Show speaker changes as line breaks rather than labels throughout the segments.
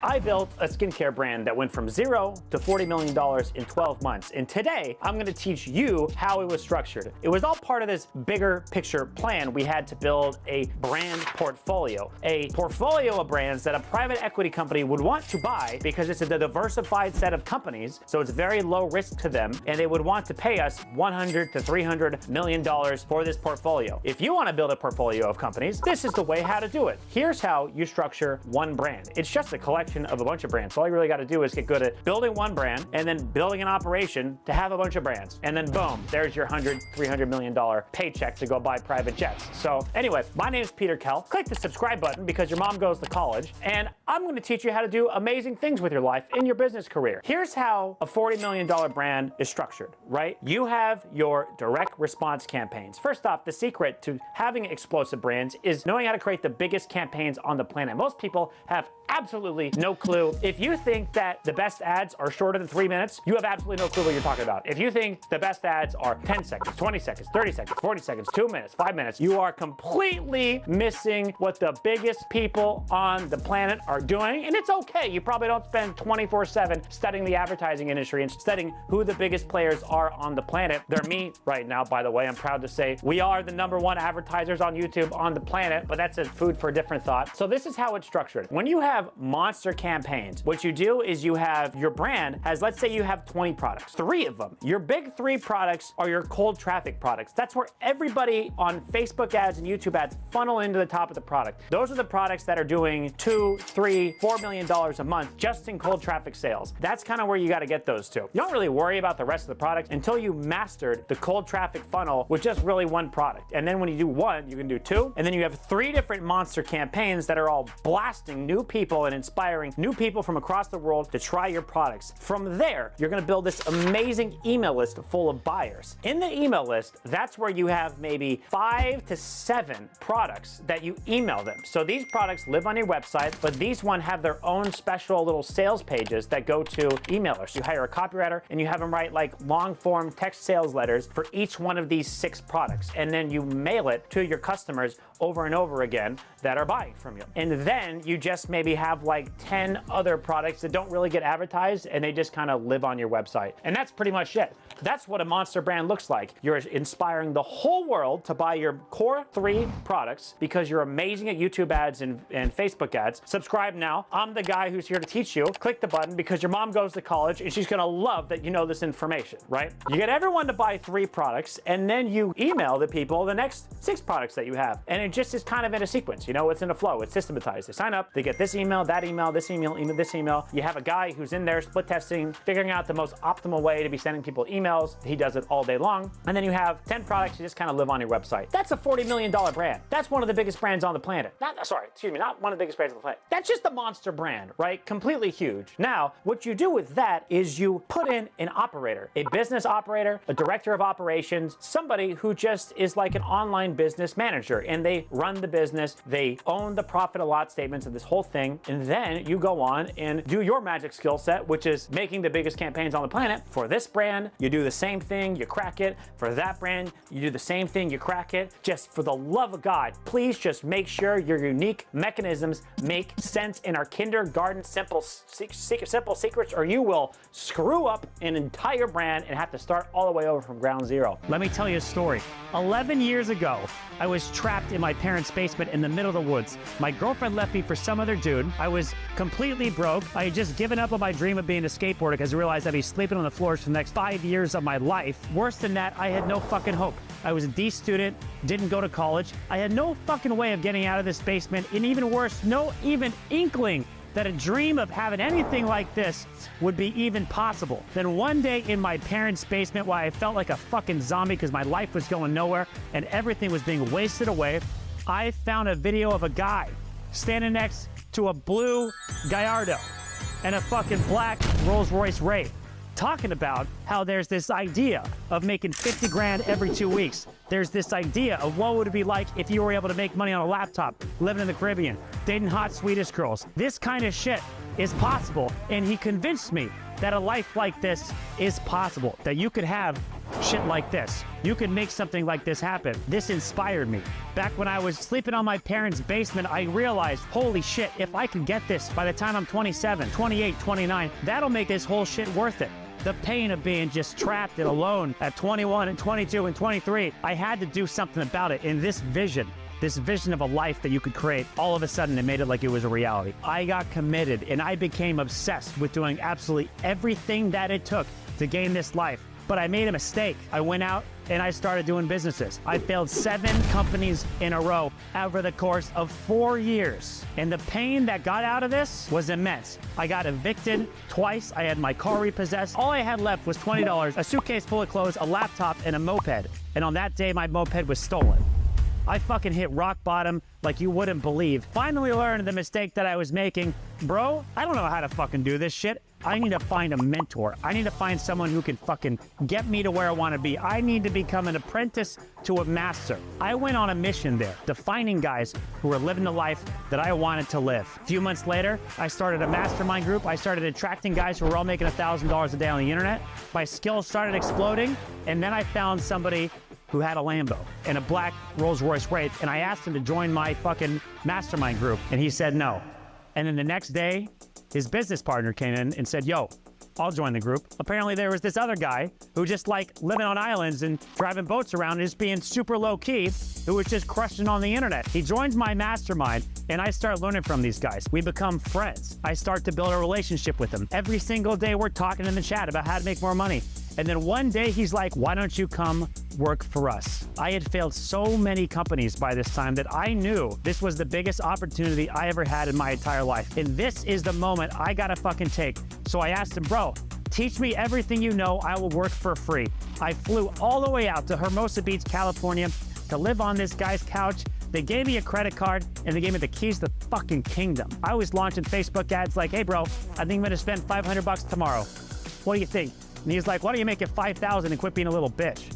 I built a skincare brand that went from $0 to $40 million in 12 months. And today, I'm gonna teach you how it was structured. It was all part of this bigger picture plan. We had to build a brand portfolio of brands that a private equity company would want to buy because it's a diversified set of companies, so it's very low risk to them, and they would want to pay us $100 to $300 million for this portfolio. If you wanna build a portfolio of companies, this is the way how to do it. Here's how you structure one brand. It's just a collection of a bunch of brands. So all you really got to do is get good at building one brand and then building an operation to have a bunch of brands. And then boom, there's your $300 million paycheck to go buy private jets. So anyway, my name is Peter Kell. Click the subscribe button because your mom goes to college, and I'm going to teach you how to do amazing things with your life in your business career. Here's how a $40 million brand is structured, right? You have your direct response campaigns. First off, the secret to having explosive brands is knowing how to create the biggest campaigns on the planet. Most people have absolutely no clue. If you think that the best ads are shorter than 3 minutes, you have absolutely no clue what you're talking about. If you think the best ads are 10 seconds, 20 seconds, 30 seconds, 40 seconds, 2 minutes, 5 minutes, you are completely missing what the biggest people on the planet are doing. And it's okay. You probably don't spend 24/7 studying the advertising industry and studying who the biggest players are on the planet. They're me right now, by the way. I'm proud to say we are the #1 advertisers on YouTube on the planet, but that's a food for a different thought. So this is how it's structured. When you have monster campaigns, what you do is you have your brand has, let's say you have 20 products, 3 of them. Your big 3 products are your cold traffic products. That's where everybody on Facebook ads and YouTube ads funnel into the top of the product. Those are the products that are doing $2, $3, $4 million a month just in cold traffic sales. That's kind of where you got to get those to. You don't really worry about the rest of the product until you mastered the cold traffic funnel with just really one product. And then when you do 1, you can do 2, and then you have 3 different monster campaigns that are all blasting new people and inspiring new people from across the world to try your products. From there, you're going to build this amazing email list full of buyers. In the email list, that's where you have maybe 5 to 7 products that you email them. So these products live on your website, but these one have their own special little sales pages that go to emailers. You hire a copywriter and you have them write like long form text sales letters for each one of these 6 products. And then you mail it to your customers over and over again that are buying from you. And then you just maybe have like 10 other products that don't really get advertised and they just kind of live on your website. And that's pretty much it. That's what a monster brand looks like. You're inspiring the whole world to buy your core 3 products because you're amazing at YouTube ads and Facebook ads. Subscribe now. I'm the guy who's here to teach you. Click the button because your mom goes to college and she's gonna love that you know this information, right? You get everyone to buy 3 products and then you email the people the next 6 products that you have. And it just is kind of in a sequence, you know, it's in a flow, it's systematized. They sign up, they get this email, that email, this email, this email. You have a guy who's in there split testing, figuring out the most optimal way to be sending people emails. He does it all day long. And then you have 10 products you just kind of live on your website. That's a $40 million brand. That's one of the biggest brands on the planet. Not one of the biggest brands on the planet. That's just a monster brand, right? Completely huge. Now, what you do with that is you put in an operator, a business operator, a director of operations, somebody who just is like an online business manager, and they run the business, they own the profit and loss statements of this whole thing, and then you go on and do your magic skill set, which is making the biggest campaigns on the planet. For this brand, you do the same thing, you crack it. For that brand, you do the same thing, you crack it. Just for the love of God, please just make sure your unique mechanisms make sense in our kindergarten simple secrets, or you will screw up an entire brand and have to start all the way over from ground zero. Let me tell you a story. 11 years ago, I was trapped in my parents' basement in the middle of the woods. My girlfriend left me for some other dude. I was completely broke. I had just given up on my dream of being a skateboarder because I realized I'd be sleeping on the floors for the next 5 years of my life. Worse than that, I had no fucking hope. I was a D student, didn't go to college. I had no fucking way of getting out of this basement, and even worse, no even inkling that a dream of having anything like this would be even possible. Then one day in my parents' basement, while I felt like a fucking zombie because my life was going nowhere and everything was being wasted away, I found a video of a guy standing next to a blue Gallardo and a fucking black Rolls-Royce Wraith, talking about how there's this idea of making 50 grand every 2 weeks. There's this idea of what would it be like if you were able to make money on a laptop, living in the Caribbean, dating hot Swedish girls. This kind of shit is possible. And he convinced me that a life like this is possible, that you could have shit like this. You can make something like this happen. This inspired me. Back when I was sleeping on my parents' basement, I realized, holy shit, if I can get this by the time I'm 27, 28, 29, that'll make this whole shit worth it. The pain of being just trapped and alone at 21 and 22 and 23, I had to do something about it. And this vision of a life that you could create, all of a sudden it made it like it was a reality. I got committed and I became obsessed with doing absolutely everything that it took to gain this life. But I made a mistake. I went out and I started doing businesses. I failed 7 companies in a row over the course of 4 years. And the pain that got out of this was immense. I got evicted twice. I had my car repossessed. All I had left was $20, a suitcase full of clothes, a laptop, and a moped. And on that day, my moped was stolen. I fucking hit rock bottom like you wouldn't believe. Finally learned the mistake that I was making. Bro, I don't know how to fucking do this shit. I need to find a mentor. I need to find someone who can fucking get me to where I want to be. I need to become an apprentice to a master. I went on a mission there, defining guys who were living the life that I wanted to live. A few months later, I started a mastermind group. I started attracting guys who were all making $1,000 a day on the internet. My skills started exploding, and then I found somebody who had a Lambo and a black Rolls-Royce Wraith, and I asked him to join my fucking mastermind group, and he said no. And then the next day, his business partner came in and said, yo, I'll join the group. Apparently there was this other guy who just like living on islands and driving boats around and just being super low key, who was just crushing on the internet. He joins my mastermind and I start learning from these guys. We become friends. I start to build a relationship with them. Every single day we're talking in the chat about how to make more money. And then one day he's like, why don't you come work for us? I had failed so many companies by this time that I knew this was the biggest opportunity I ever had in my entire life. And this is the moment I gotta fucking take. So I asked him, bro, teach me everything you know, I will work for free. I flew all the way out to Hermosa Beach, California to live on this guy's couch. They gave me a credit card and they gave me the keys to the fucking kingdom. I was launching Facebook ads like, hey bro, I think I'm gonna spend $500 tomorrow. What do you think? And he's like, why don't you make it 5,000 and quit being a little bitch?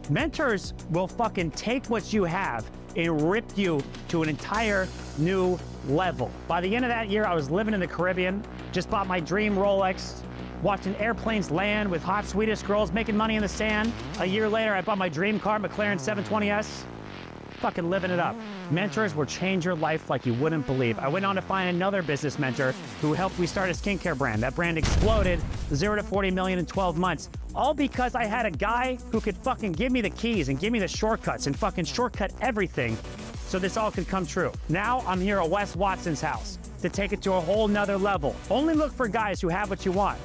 Mentors will fucking take what you have and rip you to an entire new level. By the end of that year, I was living in the Caribbean, just bought my dream Rolex, watching airplanes land with hot Swedish girls, making money in the sand. A year later, I bought my dream car, McLaren 720S. Fucking living it up. Mentors will change your life like you wouldn't believe. I went on to find another business mentor who helped me start a skincare brand. That brand exploded 0 to 40 million in 12 months. All because I had a guy who could fucking give me the keys and give me the shortcuts and fucking shortcut everything so this all could come true. Now I'm here at Wes Watson's house to take it to a whole nother level. Only look for guys who have what you want.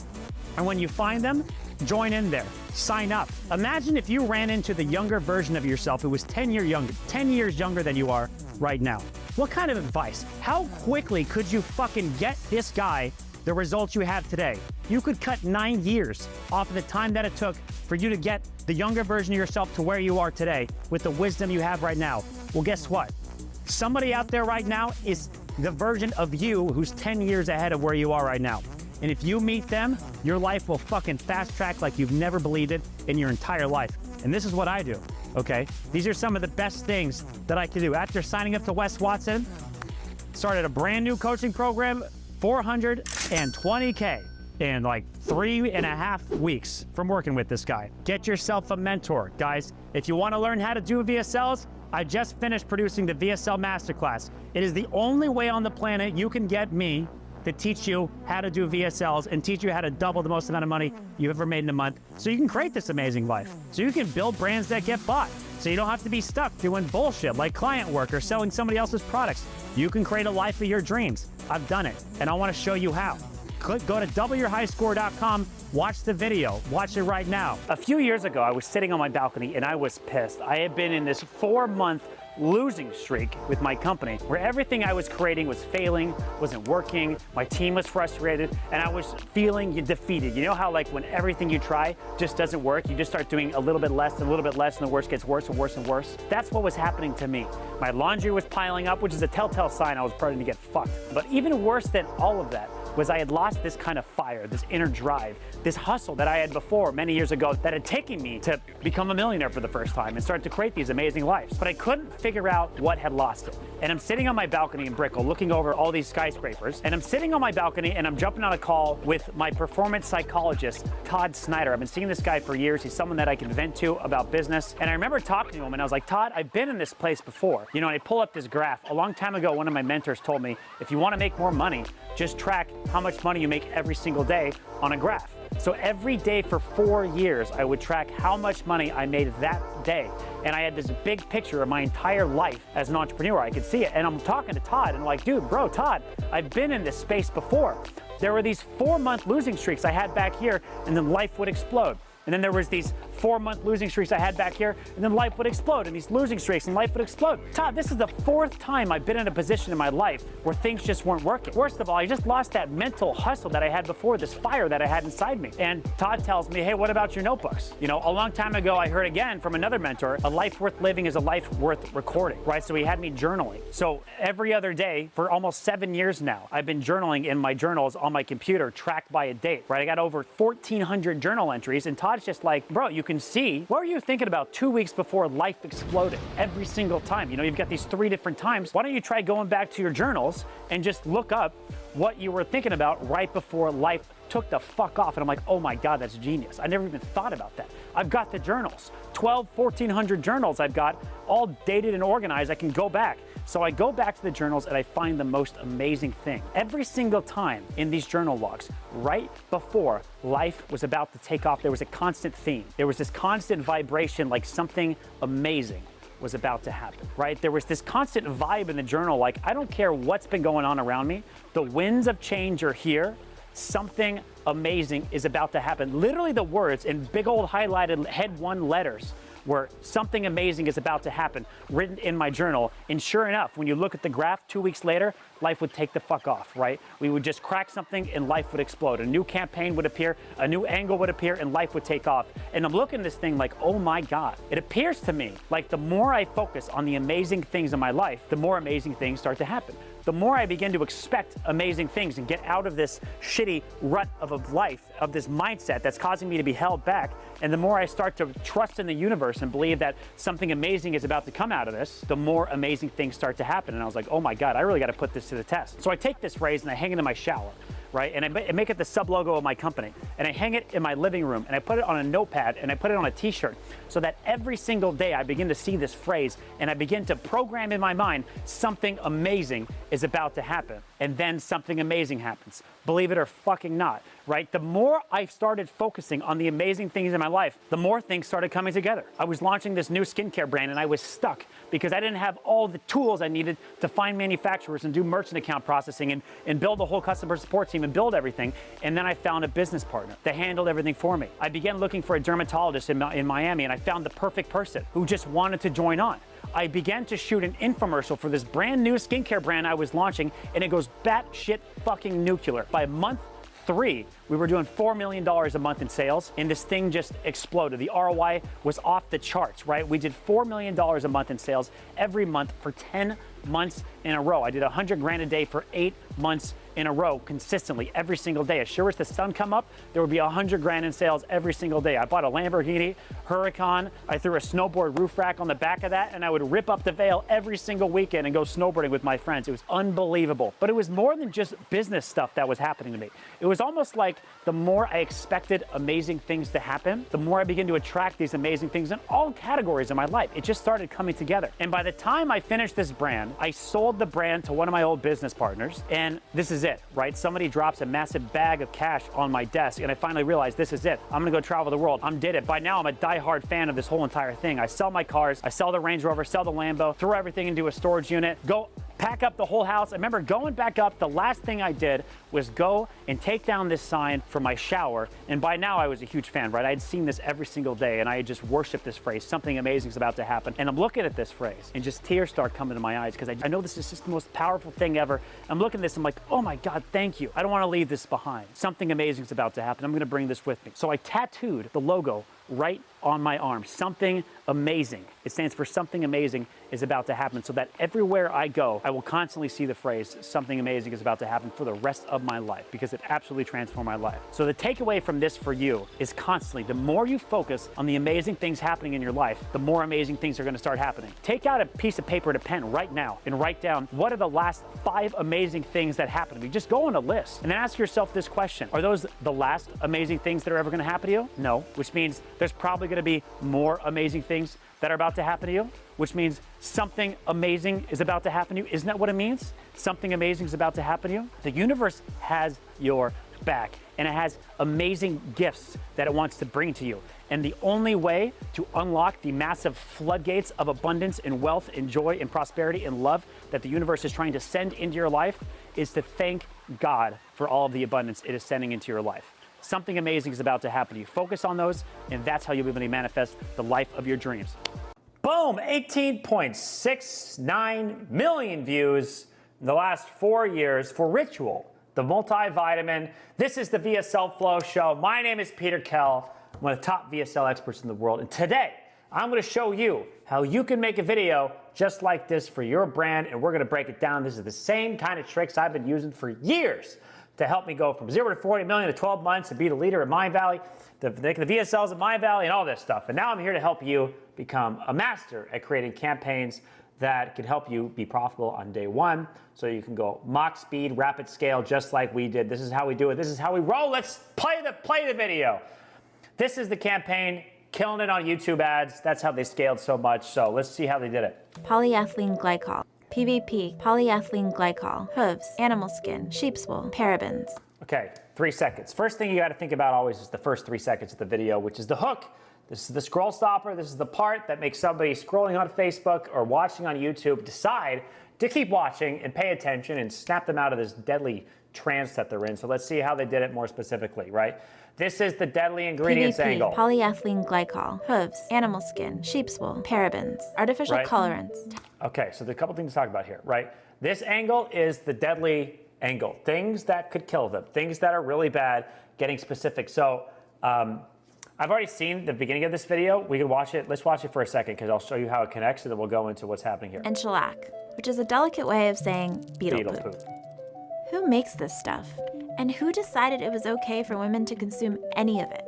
And when you find them, join in there, sign up. Imagine if you ran into the younger version of yourself who was 10 years younger than you are right now. What kind of advice? How quickly could you fucking get this guy the results you have today? You could cut 9 years off of the time that it took for you to get the younger version of yourself to where you are today with the wisdom you have right now. Well, guess what? Somebody out there right now is the version of you who's 10 years ahead of where you are right now. And if you meet them, your life will fucking fast track like you've never believed it in your entire life. And this is what I do, okay? These are some of the best things that I can do. After signing up to Wes Watson, started a brand new coaching program, $420K in like 3.5 weeks from working with this guy. Get yourself a mentor, guys. If you want to learn how to do VSLs, I just finished producing the VSL Masterclass. It is the only way on the planet you can get me to teach you how to do VSLs and teach you how to double the most amount of money you've ever made in a month so you can create this amazing life. So you can build brands that get bought. So you don't have to be stuck doing bullshit like client work or selling somebody else's products. You can create a life of your dreams. I've done it, and I want to show you how. Go to doubleyourhighscore.com, watch the video, watch it right now. A few years ago, I was sitting on my balcony and I was pissed. I had been in this 4-month losing streak with my company where everything I was creating was failing, wasn't working, my team was frustrated, and I was feeling defeated. You know how like when everything you try just doesn't work, you just start doing a little bit less and a little bit less and the worst gets worse and worse and worse? That's what was happening to me. My laundry was piling up, which is a telltale sign I was starting to get fucked. But even worse than all of that was I had lost this kind of fire, this inner drive, this hustle that I had before many years ago that had taken me to become a millionaire for the first time and start to create these amazing lives. But I couldn't figure out what had lost it. And I'm sitting on my balcony in Brickell looking over all these skyscrapers, and I'm sitting on my balcony and I'm jumping on a call with my performance psychologist, Todd Snyder. I've been seeing this guy for years. He's someone that I can vent to about business. And I remember talking to him and I was like, Todd, I've been in this place before. You know, and I pull up this graph. A long time ago, one of my mentors told me, if you want to make more money, just track how much money you make every single day on a graph. So every day for 4 years, I would track how much money I made that day. And I had this big picture of my entire life as an entrepreneur. I could see it. And I'm talking to Todd and I'm like, dude, bro, Todd, I've been in this space before. There were these 4-month losing streaks I had back here, and then life would explode. And then there was these 4-month losing streaks I had back here, and then life would explode, and these losing streaks, and life would explode. Todd, this is the 4th time I've been in a position in my life where things just weren't working. Worst of all, I just lost that mental hustle that I had before, this fire that I had inside me. And Todd tells me, hey, what about your notebooks? You know, a long time ago, I heard again from another mentor, a life worth living is a life worth recording, right? So he had me journaling. So every other day for almost 7 years now, I've been journaling in my journals on my computer, tracked by a date, right? I got over 1,400 journal entries, and Todd's just like, bro, you can see, what were you thinking about 2 weeks before life exploded? Every single time. You know, you've got these 3 different times. Why don't you try going back to your journals and just look up what you were thinking about right before life took the fuck off? And I'm like, oh my God, that's genius. I never even thought about that. I've got the journals, 1,400 journals I've got, all dated and organized. I can go back. So I go back to the journals and I find the most amazing thing. Every single time in these journal logs, right before life was about to take off, there was a constant theme. There was this constant vibration, like something amazing was about to happen, right? There was this constant vibe in the journal, like, I don't care what's been going on around me. The winds of change are here. Something amazing is about to happen. Literally the words in big old highlighted head 1 letters where something amazing is about to happen, written in my journal. And sure enough, when you look at the graph 2 weeks later, life would take the fuck off, right? We would just crack something and life would explode. A new campaign would appear, a new angle would appear, and life would take off. And I'm looking at this thing like, oh my God. It appears to me like the more I focus on the amazing things in my life, the more amazing things start to happen. The more I begin to expect amazing things and get out of this shitty rut of a life, of this mindset that's causing me to be held back, and the more I start to trust in the universe and believe that something amazing is about to come out of this, the more amazing things start to happen. And I was like, oh my God, I really got to put this to the test. So I take this phrase and I hang it in my shower, right? And I make it the sub logo of my company. And I hang it in my living room, and I put it on a notepad, and I put it on a t-shirt, so that every single day I begin to see this phrase and I begin to program in my mind, something amazing is about to happen. And then something amazing happens. Believe it or fucking not, right? The more I started focusing on the amazing things in my life, the more things started coming together. I was launching this new skincare brand and I was stuck because I didn't have all the tools I needed to find manufacturers and do merchant account processing and build a whole customer support team and build everything. And then I found a business partner that handled everything for me. I began looking for a dermatologist in Miami, and I found the perfect person who just wanted to join on. I began to shoot an infomercial for this brand new skincare brand I was launching, and it goes batshit fucking nuclear. By month 3, we were doing $4 million a month in sales, and this thing just exploded. The ROI was off the charts, right? We did $4 million a month in sales every month for 10 months in a row. I did 100 grand a day for 8 months in a row, consistently, every single day. As sure as the sun come up, there would be 100 grand in sales every single day. I bought a Lamborghini Huracan. I threw a snowboard roof rack on the back of that, and I would rip up the veil every single weekend and go snowboarding with my friends. It was unbelievable. But it was more than just business stuff that was happening to me. It was almost like the more I expected amazing things to happen, the more I began to attract these amazing things in all categories of my life. It just started coming together. And by the time I finished this brand, I sold the brand to one of my old business partners, and this is it, right? Somebody drops a massive bag of cash on my desk, and I finally realized this is it. I'm gonna go travel the world. Did it. By now, I'm a diehard fan of this whole entire thing. I sell my cars, I sell the Range Rover, sell the Lambo, throw everything into a storage unit, go pack up the whole house. I remember going back up, the last thing I did was go and take down this sign for my shower. And by now I was a huge fan, right? I had seen this every single day and I had just worshiped this phrase, something amazing is about to happen. And I'm looking at this phrase and just tears start coming to my eyes because I know this is just the most powerful thing ever. I'm looking at this, I'm like, oh my God, thank you. I don't want to leave this behind. Something amazing is about to happen. I'm gonna bring this with me. So I tattooed the logo right on my arm. Something amazing. It stands for something amazing is about to happen, so that everywhere I go, I will constantly see the phrase something amazing is about to happen for the rest of my life, because it absolutely transformed my life. So the takeaway from this for you is constantly, the more you focus on the amazing things happening in your life, the more amazing things are going to start happening. Take out a piece of paper and a pen right now and write down what are the last 5 amazing things that happened to me. Just go on a list and then ask yourself this question. Are those the last amazing things that are ever going to happen to you? No, which means there's probably going to be more amazing things that are about to happen to you, which means something amazing is about to happen to you. Isn't that what it means? Something amazing is about to happen to you. The universe has your back, and it has amazing gifts that it wants to bring to you. And the only way to unlock the massive floodgates of abundance and wealth and joy and prosperity and love that the universe is trying to send into your life is to thank God for all of the abundance it is sending into your life. Something amazing is about to happen to you. Focus on those, and that's how you'll be able to manifest the life of your dreams. Boom, 18.69 million views in the last 4 years for Ritual, the multivitamin. This is the VSL Flow Show. My name is Peter Kell. I'm one of the top VSL experts in the world. And today, I'm going to show you how you can make a video just like this for your brand, and we're going to break it down. This is the same kind of tricks I've been using for years to help me go from 0 to 40 million in 12 months and be the leader in Mind Valley, the VSLs in Mind Valley, and all this stuff. And now I'm here to help you become a master at creating campaigns that can help you be profitable on day one, so you can go mock speed, rapid scale, just like we did. This is how we do it. This is how we roll. Let's play the video. This is the campaign, killing it on YouTube ads. That's how they scaled so much. So let's see how they did it.
Polyethylene glycol, PVP, polyethylene glycol, hooves, animal skin, sheep's wool, parabens.
Okay, 3 seconds. First thing you got to think about always is the first 3 seconds of the video, which is the hook. This is the scroll stopper. This is the part that makes somebody scrolling on Facebook or watching on YouTube decide to keep watching and pay attention and snap them out of this deadly trance that they're in. So let's see how they did it more specifically, right? This is the deadly ingredients
PVP,
angle.
Polyethylene glycol, hooves, animal skin, sheep's wool, parabens, artificial colorants.
Okay, so there's a couple things to talk about here, right? This angle is the deadly angle. Things that could kill them, things that are really bad, getting specific. So I've already seen the beginning of this video. We can watch it. Let's watch it for a second because I'll show you how it connects, and then we'll go into what's happening here.
And shellac, which is a delicate way of saying beetle poop. Who makes this stuff? And who decided it was okay for women to consume any of it?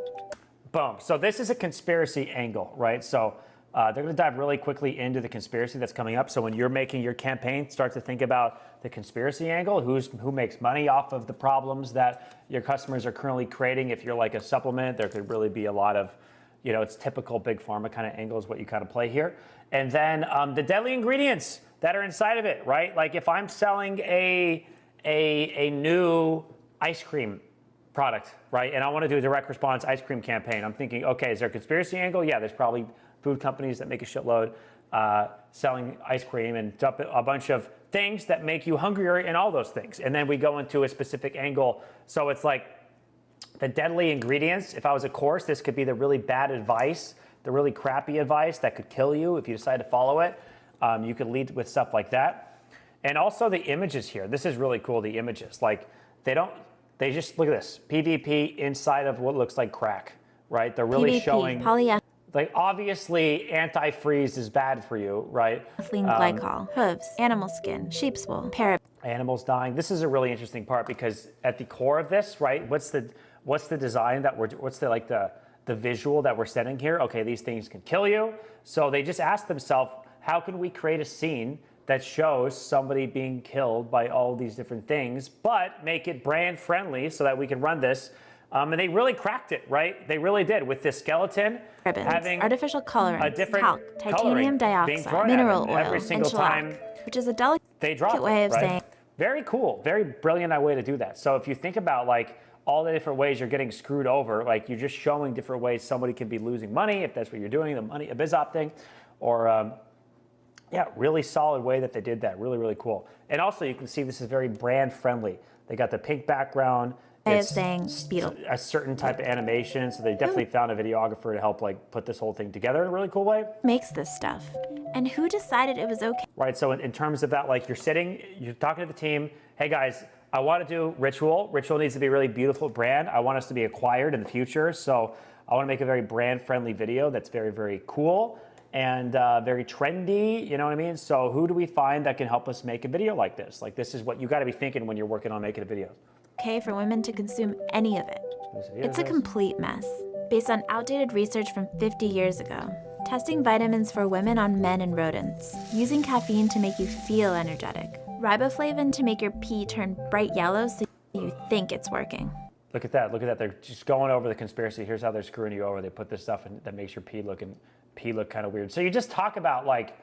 Boom. So this is a conspiracy angle, right? So they're going to dive really quickly into the conspiracy that's coming up. So when you're making your campaign, start to think about the conspiracy angle. Who makes money off of the problems that your customers are currently creating? If you're like a supplement, there could really be a lot of, it's typical big pharma kind of angle is what you kind of play here. And then the deadly ingredients that are inside of it, right? Like if I'm selling a new ice cream product, right? And I want to do a direct response ice cream campaign. I'm thinking, okay, is there a conspiracy angle? Yeah, there's probably food companies that make a shitload selling ice cream and dump a bunch of things that make you hungrier and all those things. And then we go into a specific angle. So it's like the deadly ingredients. If I was a course, this could be the really bad advice, the really crappy advice that could kill you if you decide to follow it. You could lead with stuff like that. And also the images here. This is really cool, the images. Like they just, look at this, PVP inside of what looks like crack, right? They're really
PVP,
showing, like obviously antifreeze is bad for you, right?
Ethylene glycol, hooves, animal skin, sheep's wool, parabens.
Animals dying. This is a really interesting part because at the core of this, right? What's the design that what's the visual that we're setting here? Okay, these things can kill you. So they just asked themselves, how can we create a scene that shows somebody being killed by all these different things, but make it brand friendly so that we can run this. And they really cracked it, right? They really did with this skeleton having
artificial colorants,
a different
talc, titanium dioxide, mineral oil,
every single
and shellac,
time
which is a delicate way of saying.
Very cool, very brilliant way to do that. So if you think about like all the different ways you're getting screwed over, like you're just showing different ways somebody can be losing money if that's what you're doing, the money, a biz op thing, or yeah, really solid way that they did that. Really, really cool. And also you can see this is very brand friendly. They got the pink background.
It's saying beetle.
A certain type of animation. So they definitely found a videographer to help like put this whole thing together in a really cool way.
Makes this stuff. And who decided it was okay?
Right, so in terms of that, like you're talking to the team, hey guys, I want to do Ritual. Ritual needs to be a really beautiful brand. I want us to be acquired in the future. So I want to make a very brand-friendly video that's very, very cool and very trendy, you know what I mean? So who do we find that can help us make a video like this? Like, this is what you got to be thinking when you're working on making a video.
Okay for women to consume any of it. It's a complete mess, based on outdated research from 50 years ago. Testing vitamins for women on men and rodents. Using caffeine to make you feel energetic. Riboflavin to make your pee turn bright yellow so you think it's working.
Look at that, look at that. They're just going over the conspiracy. Here's how they're screwing you over. They put this stuff in that makes your pee look kind of weird. So you just talk about like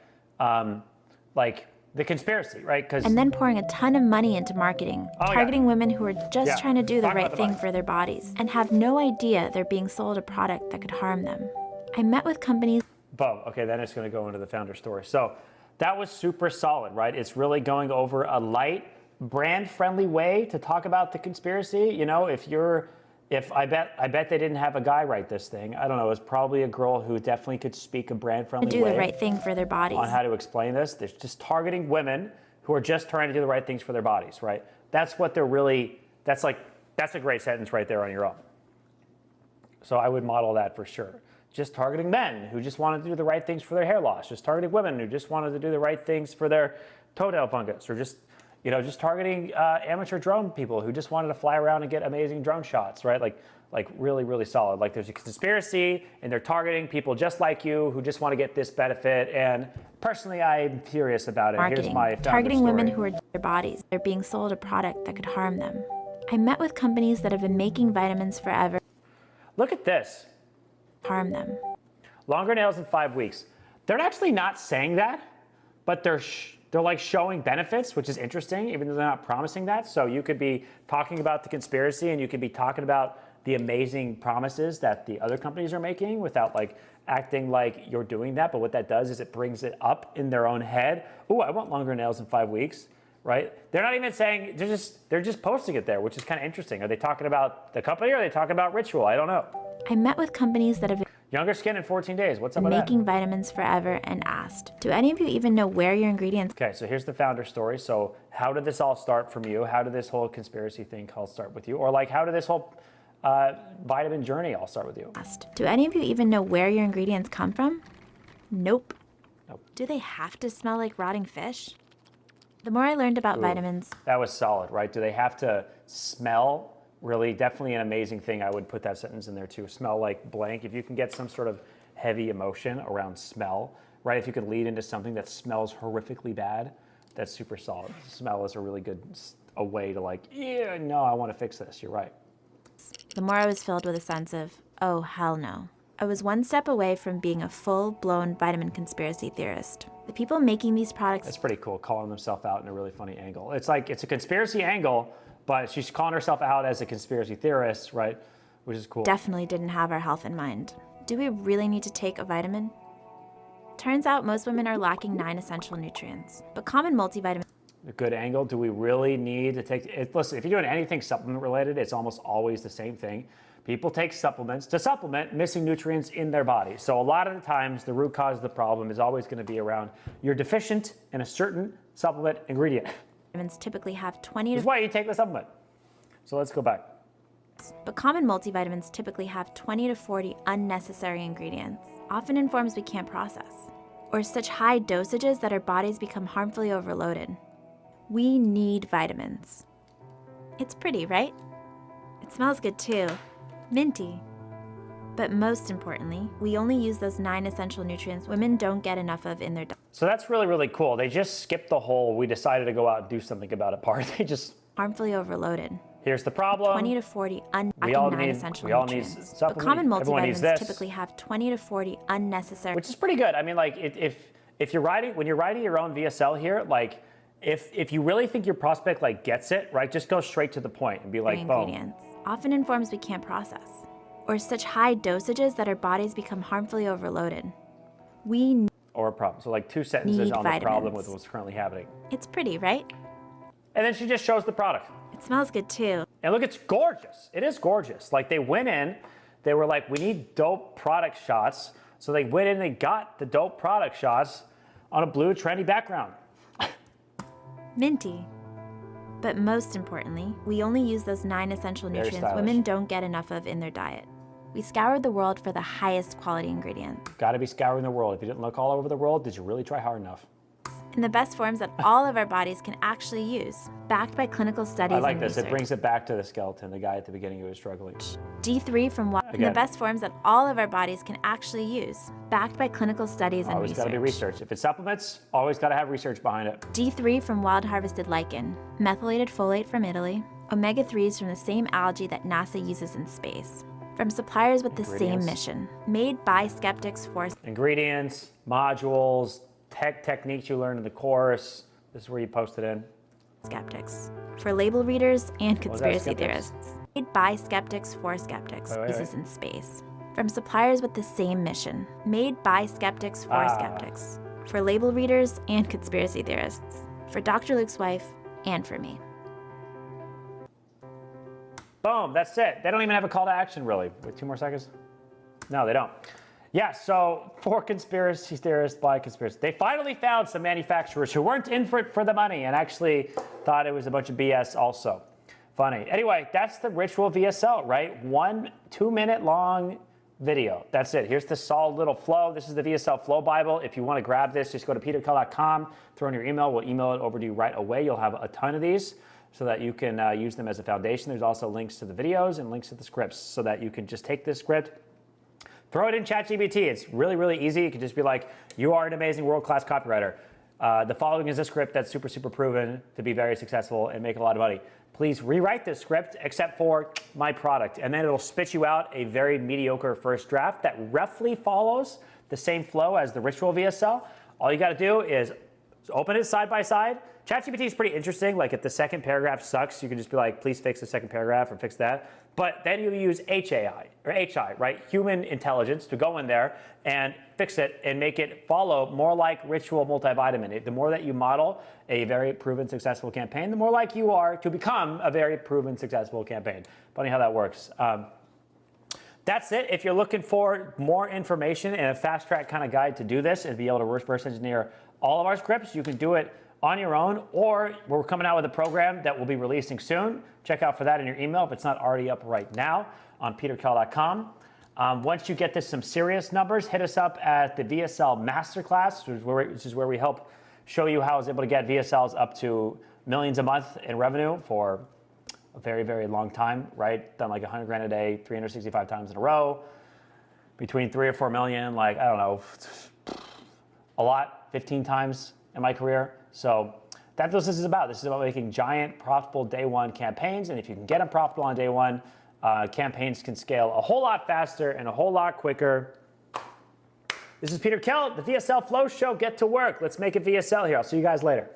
the conspiracy, right?
And then pouring a ton of money into marketing, targeting women who are just trying to do the right thing for their bodies and have no idea they're being sold a product that could harm them. I met with companies.
Boom. Okay, then it's going to go into the founder story. So that was super solid, right? It's really going over a light, brand-friendly way to talk about the conspiracy. You know, I bet they didn't have a guy write this thing. I don't know. It's probably a girl who definitely could speak a brand-friendly way.
Do the right thing for their bodies.
On how to explain this. They're just targeting women who are just trying to do the right things for their bodies, right? That's what they're really. That's a great sentence right there on your own. So I would model that for sure. Just targeting men who just wanted to do the right things for their hair loss. Just targeting women who just wanted to do the right things for their toenail fungus, or just targeting amateur drone people who just wanted to fly around and get amazing drone shots, right? Like really, really solid. Like, there's a conspiracy, and they're targeting people just like you who just want to get this benefit. And personally, I'm furious about it.
Marketing.
Here's my founder
targeting
story.
Women who are their bodies. They're being sold a product that could harm them. I met with companies that have been making vitamins forever.
Look at this.
Harm them.
Longer nails in 5 weeks. They're actually not saying that, but they're like showing benefits, which is interesting, even though they're not promising that. So you could be talking about the conspiracy, and you could be talking about the amazing promises that the other companies are making without like acting like you're doing that. But what that does is it brings it up in their own head. Oh, I want longer nails in 5 weeks, right? They're not even saying, they're just posting it there, which is kind of interesting. Are they talking about the company, or are they talking about Ritual? I don't know.
I met with companies that have
younger skin in 14 days. What's up with that?
Making vitamins forever, and asked, do any of you even know where your ingredients?
Okay, so here's the founder story. So how did this all start from you? How did this whole conspiracy thing all start with you? Or like, how did this whole vitamin journey all start with you?
Asked, do any of you even know where your ingredients come from? Nope. Do they have to smell like rotting fish? The more I learned about vitamins.
That was solid, right? Do they have to smell? Really, definitely an amazing thing. I would put that sentence in there too. Smell like blank. If you can get some sort of heavy emotion around smell, right? If you could lead into something that smells horrifically bad, that's super solid. Smell is a really good way to like, yeah, no, I want to fix this. You're right.
The more I was filled with a sense of, oh, hell no. I was one step away from being a full-blown vitamin conspiracy theorist. The people making these products.
That's pretty cool, calling themselves out in a really funny angle. It's like, it's a conspiracy angle, but she's calling herself out as a conspiracy theorist, right? Which is cool.
Definitely didn't have our health in mind. Do we really need to take a vitamin? Turns out most women are lacking 9 essential nutrients, but common multivitamins.
A good angle. Do we really need to take it? Listen, if you're doing anything supplement related, it's almost always the same thing. People take supplements to supplement missing nutrients in their body. So a lot of the times, the root cause of the problem is always going to be around you're deficient in a certain supplement ingredient.
Vitamins typically have 20 to.
That's why you take the supplement. So let's go back.
But common multivitamins typically have 20 to 40 unnecessary ingredients, often in forms we can't process, or such high dosages that our bodies become harmfully overloaded. We need vitamins. It's pretty, right? It smells good too. Minty. But most importantly, we only use those 9 essential nutrients women don't get enough of in their diet.
So that's really, really cool. They just skipped the whole, we decided to go out and do something about it part. They just.
Harmfully overloaded.
Here's the problem.
20 to 40 essential nutrients. But common multivitamins typically have 20 to 40 unnecessary.
Which is pretty good. I mean, like, if you're writing, when you're writing your own VSL here, like, if you really think your prospect like gets it, right, just go straight to the point and be like,
ingredients, often in forms we can't process, or such high dosages that our bodies become harmfully overloaded.
Or a problem. So like 2 sentences on the problem with what's currently happening.
It's pretty, right?
And then she just shows the product.
It smells good too.
And look, it's gorgeous. It is gorgeous. Like, they went in, they were like, we need dope product shots. So they went in and they got the dope product shots on a blue trendy background.
Minty. But most importantly, we only use those 9 essential
Very
nutrients
stylish.
women don't get enough of in their diet. We scoured the world for the highest quality ingredients.
Got to be scouring the world. If you didn't look all over the world, did you really try hard enough?
In the best forms that all of our bodies can actually use, backed by clinical studies
I like
and
this.
research.
It brings it back to the skeleton, the guy at the beginning who was struggling.
D3 from in the
Again.
best forms that all of our bodies can actually use, backed by clinical studies and
Always got to be research. If it's supplements, always got to have research behind it.
D3 from wild harvested lichen, methylated folate from Italy, omega-3s from the same algae that NASA uses in space, from suppliers with the same
Ingredients.
mission, made by skeptics for
Ingredients, modules, techniques you learned in the course. This is where you post it in.
skeptics, for label readers and
was that,
conspiracy
skeptics?
theorists, made by skeptics for skeptics.
Wait.
This is in space, from suppliers with the same mission, made by skeptics for skeptics, for label readers and conspiracy theorists, for Dr. Luke's wife and for me.
Boom, that's it. They don't even have a call to action, really. Wait, 2 more seconds? No, they don't. Yeah, so for conspiracy theorists, by conspiracy, they finally found some manufacturers who weren't in for it for the money and actually thought it was a bunch of BS also. Funny. Anyway, that's the Ritual VSL, right? 1 2-minute long video. That's it. Here's the solid little flow. This is the VSL Flow Bible. If you want to grab this, just go to peterkel.com, throw in your email. We'll email it over to you right away. You'll have a ton of these so that you can use them as a foundation. There's also links to the videos and links to the scripts so that you can just take this script, throw it in ChatGPT. It's really, really easy. You can just be like, you are an amazing world-class copywriter. The following is a script that's super, super proven to be very successful and make a lot of money. Please rewrite this script except for my product. And then it'll spit you out a very mediocre first draft that roughly follows the same flow as the Ritual VSL. All you got to do is open it side by side. ChatGPT is pretty interesting. Like if the second paragraph sucks, you can just be like, please fix the second paragraph or fix that. But then you use HI, right? Human intelligence to go in there and fix it and make it follow more like Ritual multivitamin. The more that you model a very proven successful campaign, the more like you are to become a very proven successful campaign. Funny how that works. That's it. If you're looking for more information and a fast track kind of guide to do this and be able to reverse engineer all of our scripts, you can do it on your own, or we're coming out with a program that we'll be releasing soon. Check out for that in your email if it's not already up right now on peterkel.com. Once you get to some serious numbers, hit us up at the VSL Masterclass, which is where we help show you how I was able to get VSLs up to millions a month in revenue for a very, very long time, right? Done like 100 grand a day, 365 times in a row, between 3 or 4 million, like, I don't know, a lot, 15 times in my career. So that's what this is about. This is about making giant, profitable day one campaigns. And if you can get them profitable on day one, campaigns can scale a whole lot faster and a whole lot quicker. This is Peter Kell, the VSL Flow Show. Get to work. Let's make it VSL here. I'll see you guys later.